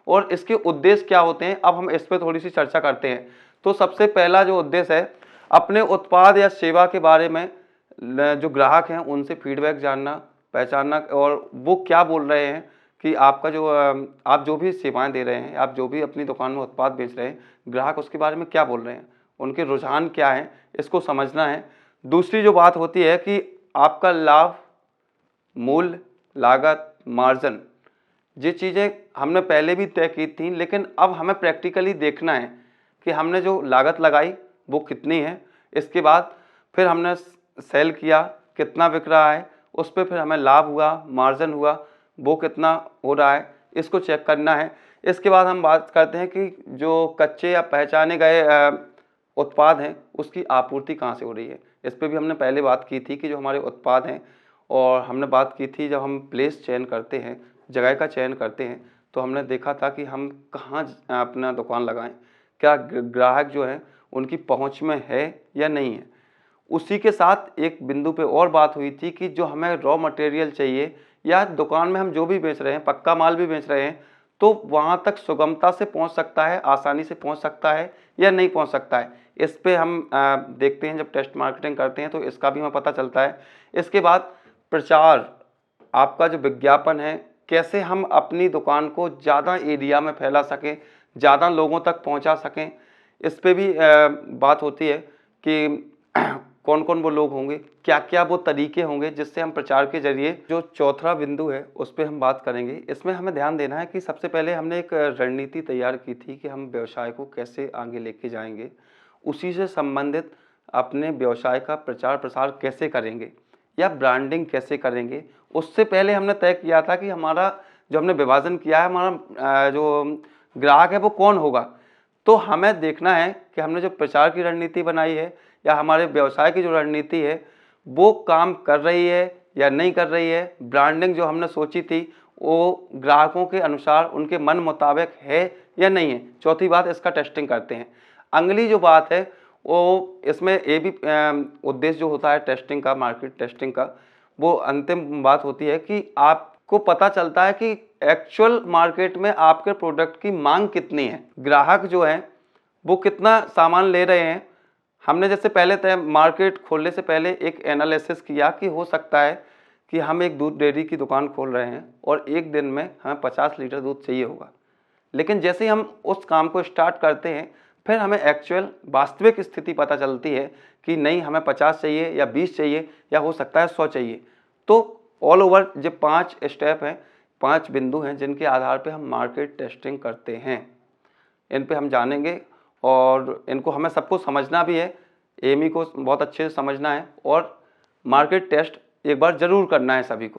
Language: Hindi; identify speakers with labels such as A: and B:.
A: और इसके उद्देश्य क्या होते हैं, अब हम इस पर थोड़ी सी चर्चा करते हैं। तो सबसे पहला जो उद्देश्य है, अपने उत्पाद या सेवा के बारे में जो ग्राहक हैं उनसे फीडबैक जानना, पहचानना, और वो क्या बोल रहे हैं कि आपका जो आप जो भी सेवाएं दे रहे हैं, आप जो भी अपनी दुकान में उत्पाद बेच रहे हैं, ग्राहक उसके बारे में क्या बोल रहे हैं, उनके रुझान क्या हैं, इसको समझना है। दूसरी जो बात होती है कि आपका लाभ, मूल्य, लागत, मार्जिन, ये चीज़ें हमने पहले भी तय की थी, लेकिन अब हमें प्रैक्टिकली देखना है कि हमने जो लागत लगाई वो कितनी है। इसके बाद फिर हमने सेल किया, कितना बिक रहा है, उस पर फिर हमें लाभ हुआ, मार्जिन हुआ, वो कितना हो रहा है, इसको चेक करना है। इसके बाद हम बात करते हैं कि जो कच्चे या पहचाने गए उत्पाद हैं उसकी आपूर्ति कहाँ से हो रही है। इस पर भी हमने पहले बात की थी कि जो हमारे उत्पाद हैं, और हमने बात की थी जब हम प्लेस चयन करते हैं, जगह का चयन करते हैं, तो हमने देखा था कि हम कहाँ अपना दुकान लगाएं, क्या ग्राहक जो है उनकी पहुंच में है या नहीं है। उसी के साथ एक बिंदु पे और बात हुई थी कि जो हमें रॉ मटेरियल चाहिए या दुकान में हम जो भी बेच रहे हैं, पक्का माल भी बेच रहे हैं, तो वहाँ तक सुगमता से पहुँच सकता है, आसानी से पहुँच सकता है या नहीं पहुँच सकता है। इस पे हम देखते हैं, जब टेस्ट मार्केटिंग करते हैं तो इसका भी हमें पता चलता है। इसके बाद प्रचार, आपका जो विज्ञापन है, कैसे हम अपनी दुकान को ज़्यादा एरिया में फैला सकें, ज़्यादा लोगों तक पहुंचा सकें, इस पे भी बात होती है कि कौन कौन वो लोग होंगे, क्या क्या वो तरीके होंगे जिससे हम प्रचार के जरिए। जो चौथा बिंदु है उस पर हम बात करेंगे। इसमें हमें ध्यान देना है कि सबसे पहले हमने एक रणनीति तैयार की थी कि हम व्यवसाय को कैसे आगे लेके जाएंगे, उसी से संबंधित अपने व्यवसाय का प्रचार प्रसार कैसे करेंगे या ब्रांडिंग कैसे करेंगे। उससे पहले हमने तय किया था कि हमारा जो हमने विभाजन किया है, हमारा जो ग्राहक है वो कौन होगा। तो हमें देखना है कि हमने जो प्रचार की रणनीति बनाई है या हमारे व्यवसाय की जो रणनीति है वो काम कर रही है या नहीं कर रही है। ब्रांडिंग जो हमने सोची थी वो ग्राहकों के अनुसार उनके मन मुताबिक है या नहीं है। चौथी बात, इसका टेस्टिंग करते हैं। अगली जो बात है वो इसमें ये भी उद्देश्य जो होता है टेस्टिंग का, मार्केट टेस्टिंग का, वो अंतिम बात होती है कि आपको पता चलता है कि एक्चुअल मार्केट में आपके प्रोडक्ट की मांग कितनी है, ग्राहक जो है वो कितना सामान ले रहे हैं। हमने जैसे पहले तय मार्केट खोलने से पहले एक एनालिसिस किया कि हो सकता है कि हम एक दूध डेयरी की दुकान खोल रहे हैं और एक दिन में हमें 50 लीटर दूध चाहिए होगा, लेकिन जैसे ही हम उस काम को स्टार्ट करते हैं फिर हमें एक्चुअल वास्तविक स्थिति पता चलती है कि नहीं, हमें 50 चाहिए या 20 चाहिए या हो सकता है 100 चाहिए। तो ऑल ओवर जो 5 स्टेप हैं, 5 बिंदु हैं जिनके आधार पे हम मार्केट टेस्टिंग करते हैं, इन पे हम जानेंगे और इनको हमें सबको समझना भी है। एमी को बहुत अच्छे से समझना है और मार्केट टेस्ट एक बार ज़रूर करना है सभी को।